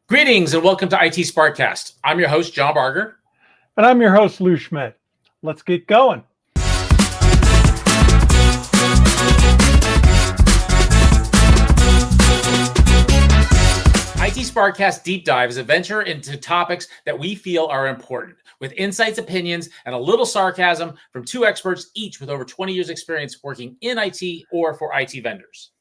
Greetings and welcome to IT SPARCast. I'm your host, John Barger. And I'm your host, Lou Schmidt. Let's get going. IT SPARCast Deep Dive is a venture into topics that we feel are important, with insights, opinions, and a little sarcasm from two experts, each with over 20 years experience working in IT or for IT vendors.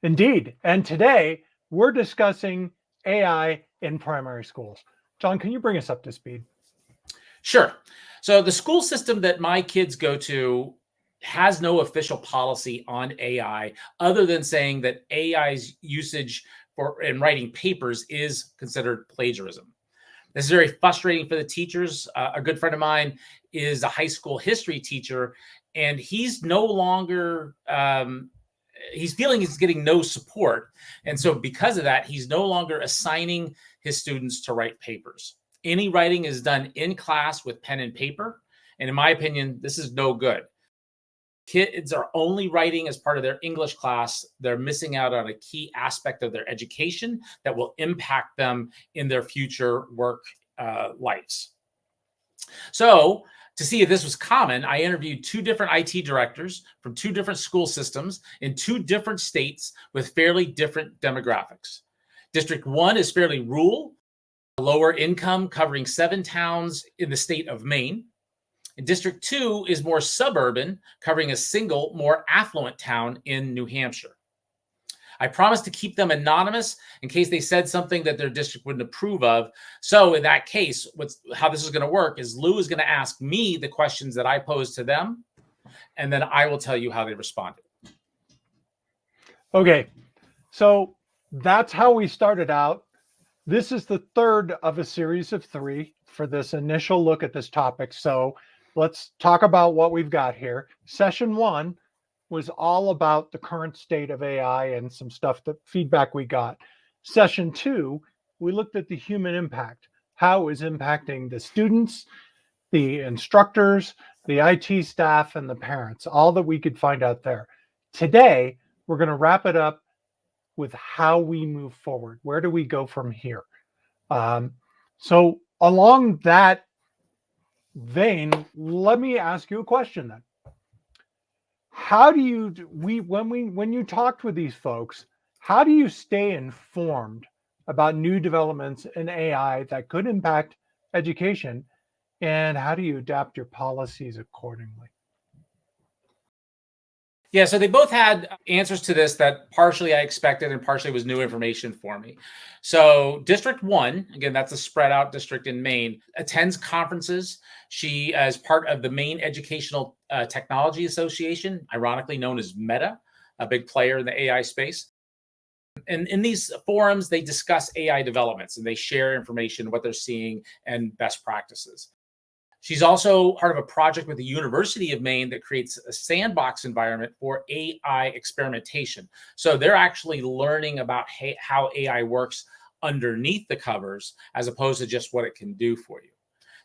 Indeed. And today we're discussing AI in primary schools. John, can you bring us up to speed? Sure. So the school system that my kids go to has no official policy on AI other than saying that AI's usage in writing papers is considered plagiarism. This is very frustrating for the teachers. A good friend of mine is a high school history teacher, and he's no longer, he's feeling he's getting no support. And so because of that, he's no longer assigning his students to write papers. Any writing is done in class with pen and paper. And in my opinion, this is no good. Kids are only writing as part of their English class. They're missing out on a key aspect of their education that will impact them in their future work lives. So to see if this was common, I interviewed two different IT directors from two different school systems in two different states with fairly different demographics. District 1 is fairly rural, lower income, covering 7 towns in the state of Maine. And District 2 is more suburban, covering a single, more affluent town in New Hampshire. I promised to keep them anonymous in case they said something that their district wouldn't approve of. So in that case, how this is going to work is Lou is going to ask me the questions that I posed to them, and then I will tell you how they responded. Okay, so that's how we started out. This is the third of a series of 3 for this initial look at this topic. So let's talk about what we've got here. Session 1 was all about the current state of AI and some stuff, that feedback we got. Session 2, we looked at the human impact, how it was impacting the students, the instructors, the IT staff, and the parents, all that we could find out there. Today, we're going to wrap it up with how we move forward. Where do we go from here? So along that vein, let me ask you a question then. How do you, when you talked with these folks, how do you stay informed about new developments in AI that could impact education, and how do you adapt your policies accordingly? Yeah, so they both had answers to this that partially I expected and partially was new information for me. So District 1, again, that's a spread out district in Maine, attends conferences. She is part of the Maine Educational Technology Association, ironically known as Meta, a big player in the AI space. And in these forums, they discuss AI developments and they share information, what they're seeing, and best practices. She's also part of a project with the University of Maine that creates a sandbox environment for AI experimentation. So they're actually learning about how AI works underneath the covers as opposed to just what it can do for you.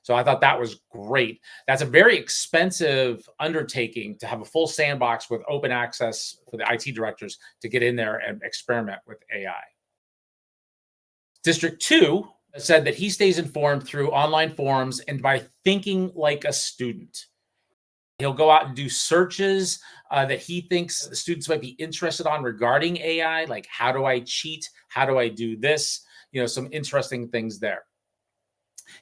So I thought that was great. That's a very expensive undertaking to have a full sandbox with open access for the IT directors to get in there and experiment with AI. District 2 said that he stays informed through online forums and by thinking like a student. He'll go out and do searches that he thinks the students might be interested on regarding AI, like how do I cheat? How do I do this? Some interesting things there.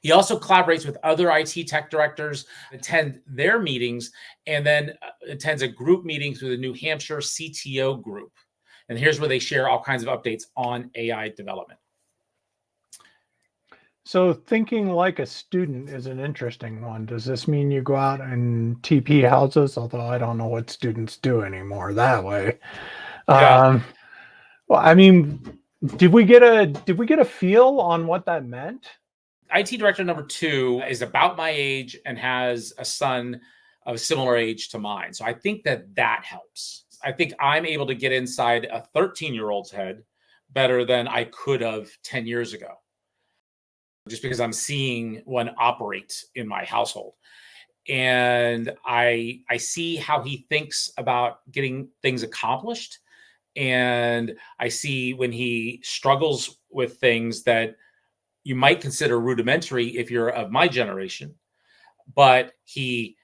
He also collaborates with other IT tech directors, attend their meetings, and then attends a group meeting through the New Hampshire CTO group. And here's where they share all kinds of updates on AI development. So thinking like a student is an interesting one. Does this mean you go out and TP houses? Although I don't know what students do anymore that way. Yeah. Well, I mean, did we get a feel on what that meant? IT director number 2 is about my age and has a son of a similar age to mine. So I think that helps. I think I'm able to get inside a 13-year-old's head better than I could have 10 years ago, just because I'm seeing one operate in my household. And I see how he thinks about getting things accomplished. And I see when he struggles with things that you might consider rudimentary if you're of my generation, but he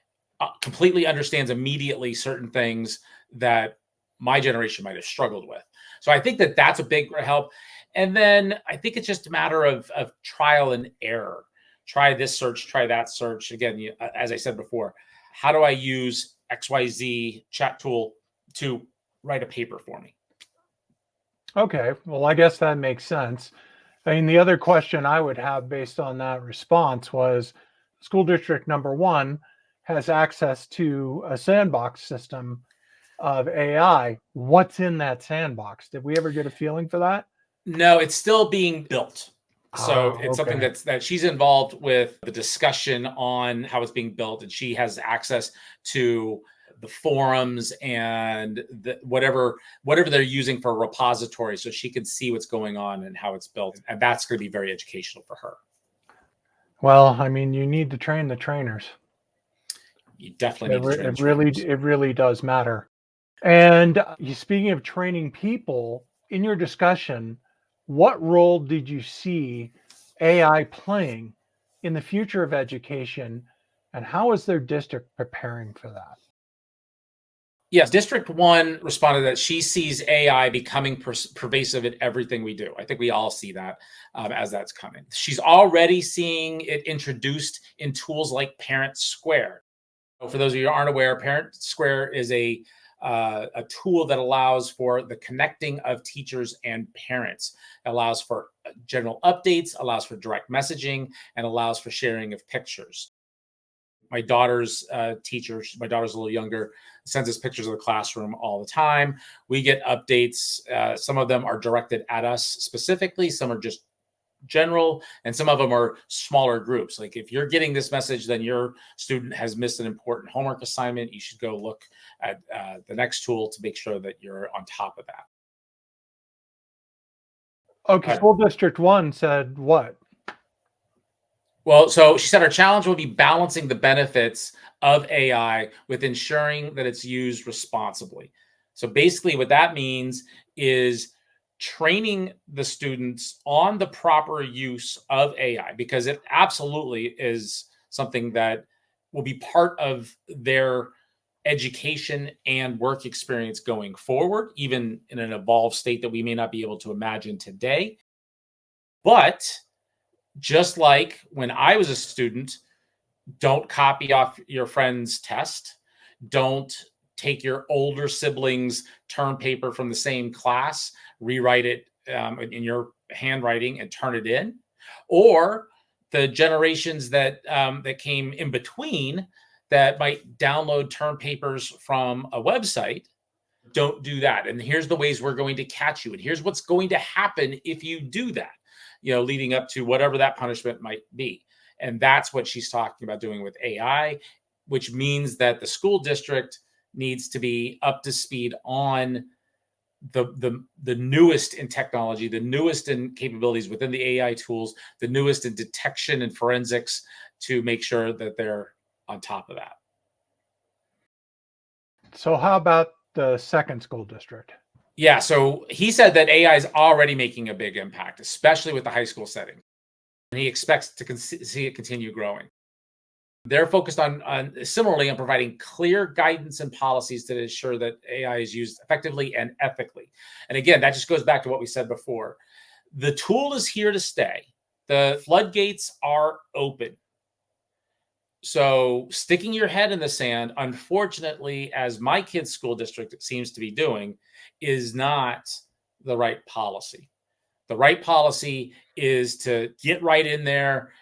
completely understands immediately certain things that my generation might have struggled with. So I think that that's a big help. And then I think it's just a matter of trial and error. Try this search, try that search. Again, as I said before, how do I use XYZ chat tool to write a paper for me? Okay, well, I guess that makes sense. I mean, the other question I would have based on that response was school district number one has access to a sandbox system of AI. What's in that sandbox? Did we ever get a feeling for that? No, it's still being built. So Ah, it's something okay. that she's involved with the discussion on how it's being built, and she has access to the forums and whatever they're using for a repository, so she can see what's going on and how it's built, and that's going to be very educational for her. Well, I mean, you need to train the trainers. You definitely need to train the trainers. It really does matter. And speaking of training people, in your discussion, what role did you see AI playing in the future of education, and how is their district preparing for that? Yes, District 1 responded that she sees AI becoming pervasive in everything we do. I think we all see that as that's coming. She's already seeing it introduced in tools like Parent Square. For those of you who aren't aware, Parent Square is a tool that allows for the connecting of teachers and parents. It allows for general updates, allows for direct messaging, and allows for sharing of pictures. My daughter's teacher, my daughter's a little younger, sends us pictures of the classroom all the time. We get updates. Some of them are directed at us specifically, some are just general, and some of them are smaller groups. Like if you're getting this message, then your student has missed an important homework assignment. You should go look at the next tool to make sure that you're on top of that. Okay, school district one said what? Well, so she said our challenge will be balancing the benefits of AI with ensuring that it's used responsibly. So basically, what that means is training the students on the proper use of AI, because it absolutely is something that will be part of their education and work experience going forward, even in an evolved state that we may not be able to imagine today. But just like when I was a student, don't copy off your friend's test. Don't take your older siblings' term paper from the same class, rewrite it in your handwriting and turn it in. Or the generations that came in between that might download term papers from a website. Don't do that. And here's the ways we're going to catch you. And here's what's going to happen if you do that, leading up to whatever that punishment might be. And that's what she's talking about doing with AI, which means that the school district needs to be up to speed on the newest in technology, the newest in capabilities within the AI tools, the newest in detection and forensics, to make sure that they're on top of that. So how about the second school district? Yeah, so he said that AI is already making a big impact, especially with the high school setting. And he expects to see it continue growing. They're focused on similarly on providing clear guidance and policies to ensure that AI is used effectively and ethically. And again, that just goes back to what we said before. The tool is here to stay. The floodgates are open. So sticking your head in the sand, unfortunately, as my kid's school district seems to be doing, is not the right policy. The right policy is to get right in there.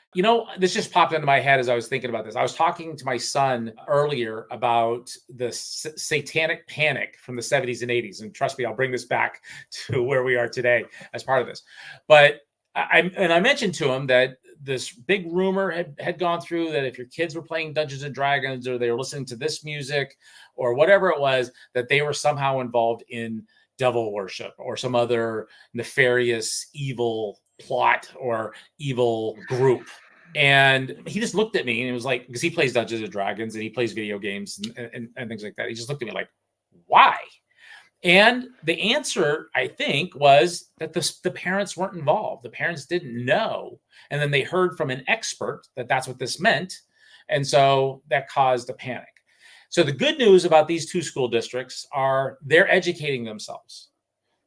This just popped into my head as I was thinking about this. I was talking to my son earlier about the satanic panic from the 70s and 80s. And trust me, I'll bring this back to where we are today as part of this. But I mentioned to him that this big rumor had gone through that if your kids were playing Dungeons and Dragons, or they were listening to this music or whatever it was, that they were somehow involved in devil worship or some other nefarious evil plot or evil group. And he just looked at me and it was like, because he plays Dungeons and Dragons and he plays video games and things like that. He just looked at me like, why? And the answer, I think, was that the parents weren't involved. The parents didn't know. And then they heard from an expert that that's what this meant. And so that caused a panic. So the good news about these two school districts are they're educating themselves.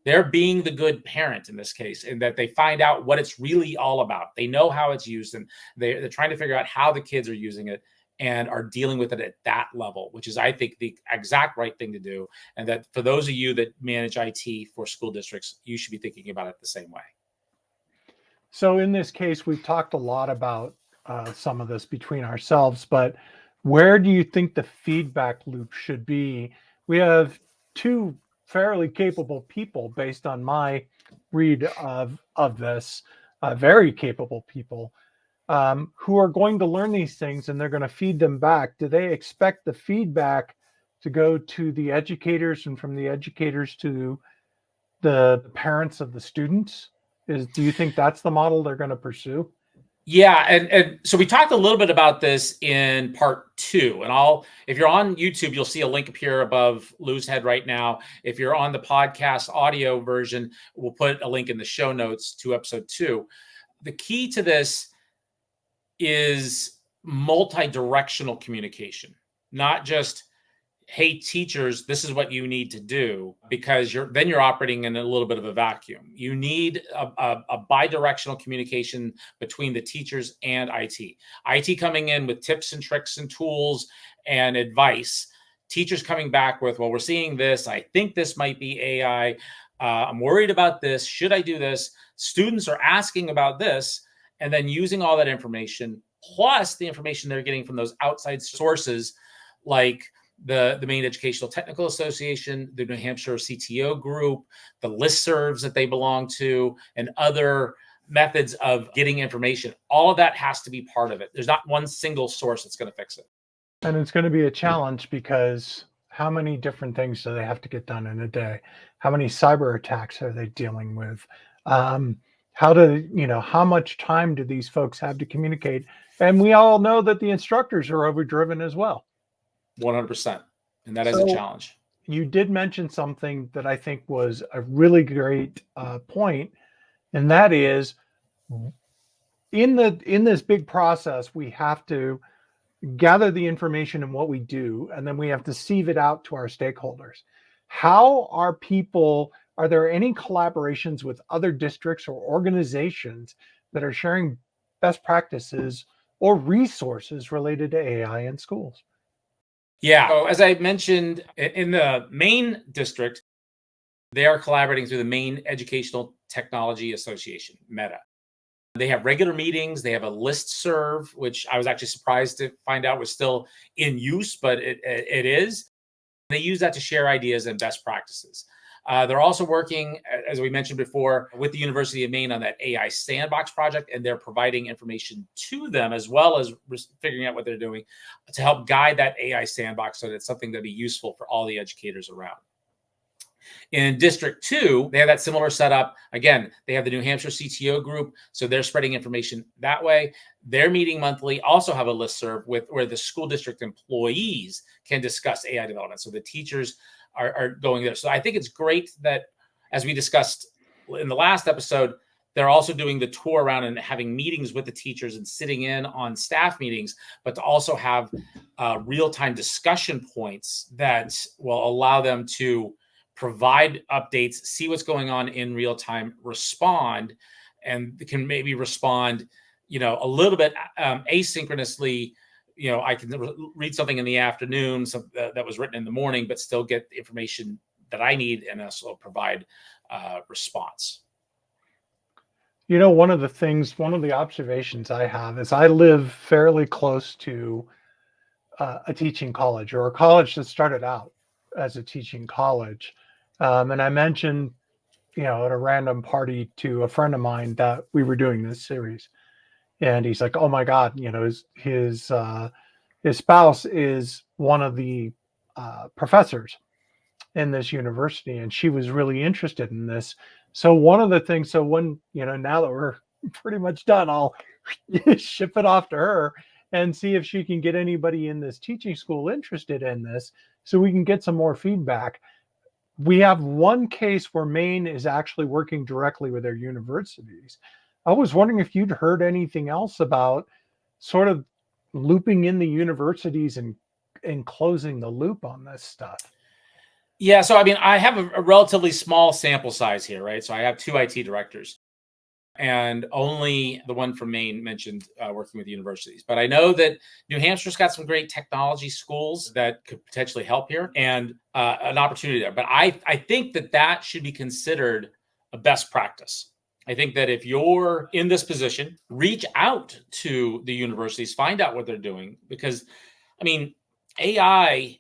They're being the good parent in this case, in that they find out what it's really all about. They know how it's used, and they're trying to figure out how the kids are using it and are dealing with it at that level, which is, I think, the exact right thing to do. And that for those of you that manage IT for school districts, you should be thinking about it the same way. So in this case, we've talked a lot about some of this between ourselves, but where do you think the feedback loop should be? We have two fairly capable people, based on my read of this, very capable people, who are going to learn these things, and they're going to feed them back. Do they expect the feedback to go to the educators, and from the educators to the parents of the students? Do you think that's the model they're going to pursue? Yeah, and so we talked a little bit about this in part 2, and if you're on YouTube, you'll see a link appear above Lou's head right now. If you're on the podcast audio version, we'll put a link in the show notes to episode 2. The key to this is multi-directional communication, not just, hey, teachers, this is what you need to do, because you're operating in a little bit of a vacuum. You need a bi-directional communication between the teachers and IT coming in with tips and tricks and tools and advice, teachers coming back with, well, we're seeing this, I think this might be AI, I'm worried about this, should I do this? Students are asking about this, and then using all that information plus the information they're getting from those outside sources, like the Maine Educational Technical Association, the New Hampshire CTO group, the listservs that they belong to, and other methods of getting information. All of that has to be part of it. There's not one single source that's going to fix it. And it's going to be a challenge, because how many different things do they have to get done in a day? How many cyber attacks are they dealing with? How much time do these folks have to communicate? And we all know that the instructors are overdriven as well. 100%. And that is a challenge. You did mention something that I think was a really great point, and that is, in this big process, we have to gather the information in what we do, and then we have to sieve it out to our stakeholders. Are there any collaborations with other districts or organizations that are sharing best practices or resources related to AI in schools? Yeah. So as I mentioned, in the Maine district, they are collaborating through the Maine Educational Technology Association, META. They have regular meetings. They have a listserv, which I was actually surprised to find out was still in use, but it is. They use that to share ideas and best practices. They're also working, as we mentioned before, with the University of Maine on that AI sandbox project, and they're providing information to them, as well as figuring out what they're doing to help guide that AI sandbox so that it's something that'd be useful for all the educators around. In District 2, they have that similar setup. Again, they have the New Hampshire CTO group, so they're spreading information that way. They're meeting monthly, also have a listserv where the school district employees can discuss AI development. So the teachers are going there. So I think it's great that, as we discussed in the last episode, they're also doing the tour around and having meetings with the teachers and sitting in on staff meetings, but to also have real-time discussion points that will allow them to provide updates, see what's going on in real time, respond, and can maybe respond, a little bit asynchronously. I can read something in the afternoon that was written in the morning, but still get the information that I need and also provide response. One of the observations I have is I live fairly close to a teaching college, or a college that started out as a teaching college. And I mentioned, at a random party to a friend of mine that we were doing this series. And he's like, oh my God, his spouse is one of the professors in this university, and she was really interested in this. So one of the things, now that we're pretty much done, I'll ship it off to her and see if she can get anybody in this teaching school interested in this, so we can get some more feedback. we have one case where Maine is actually working directly with their universities. I was wondering if you'd heard anything else about sort of looping in the universities and closing the loop on this stuff. Yeah, so I mean, I have a relatively small sample size here, right? So I have 2 IT directors, and only the one from Maine mentioned working with universities. But I know that New Hampshire's got some great technology schools that could potentially help here, and an opportunity there. But I think that should be considered a best practice. I think that if you're in this position, reach out to the universities, find out what they're doing, because I mean, AI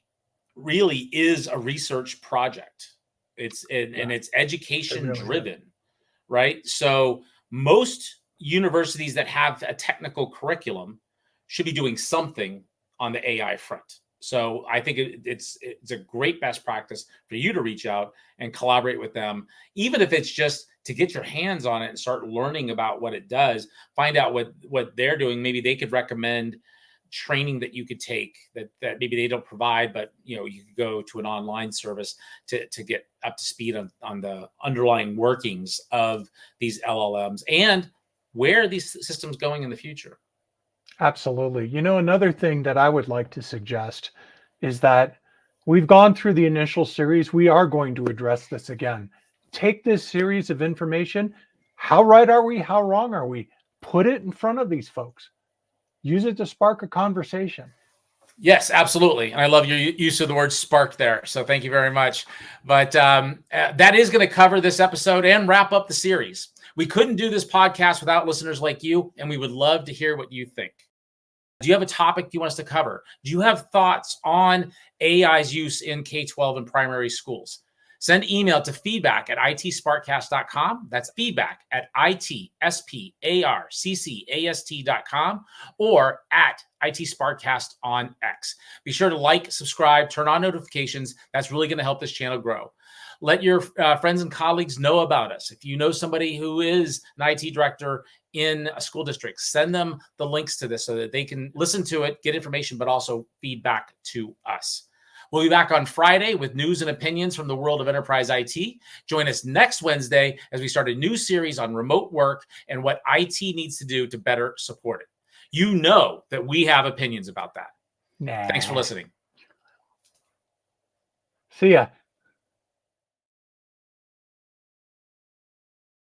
really is a research project. And it's education really is. driven, right? So most universities that have a technical curriculum should be doing something on the AI front. So I think it's a great best practice for you to reach out and collaborate with them, even if it's just to get your hands on it and start learning about what it does. Find out what they're doing. Maybe they could recommend training that you could take that maybe they don't provide, but you could go to an online service to get up to speed on the underlying workings of these LLMs and where are these systems going in the future. Absolutely. Another thing that I would like to suggest is that we've gone through the initial series. We are going to address this again. Take this series of information. How right are we? How wrong are we? Put it in front of these folks. Use it to spark a conversation. Yes, absolutely. And I love your use of the word spark there. So thank you very much. But that is going to cover this episode and wrap up the series. We couldn't do this podcast without listeners like you, and we would love to hear what you think. Do you have a topic you want us to cover? Do you have thoughts on AI's use in K-12 and primary schools? Send email to feedback@itsparkcast.com. That's feedback at itsparkcast.com or at itsparkcast on X. Be sure to like, subscribe, turn on notifications. That's really going to help this channel grow. Let your friends and colleagues know about us. If you know somebody who is an IT director in a school district, send them the links to this so that they can listen to it, get information, but also feedback to us. We'll be back on Friday with news and opinions from the world of enterprise IT. Join us next Wednesday as we start a new series on remote work and what IT needs to do to better support it. You know that we have opinions about that. Nah. Thanks for listening. See ya.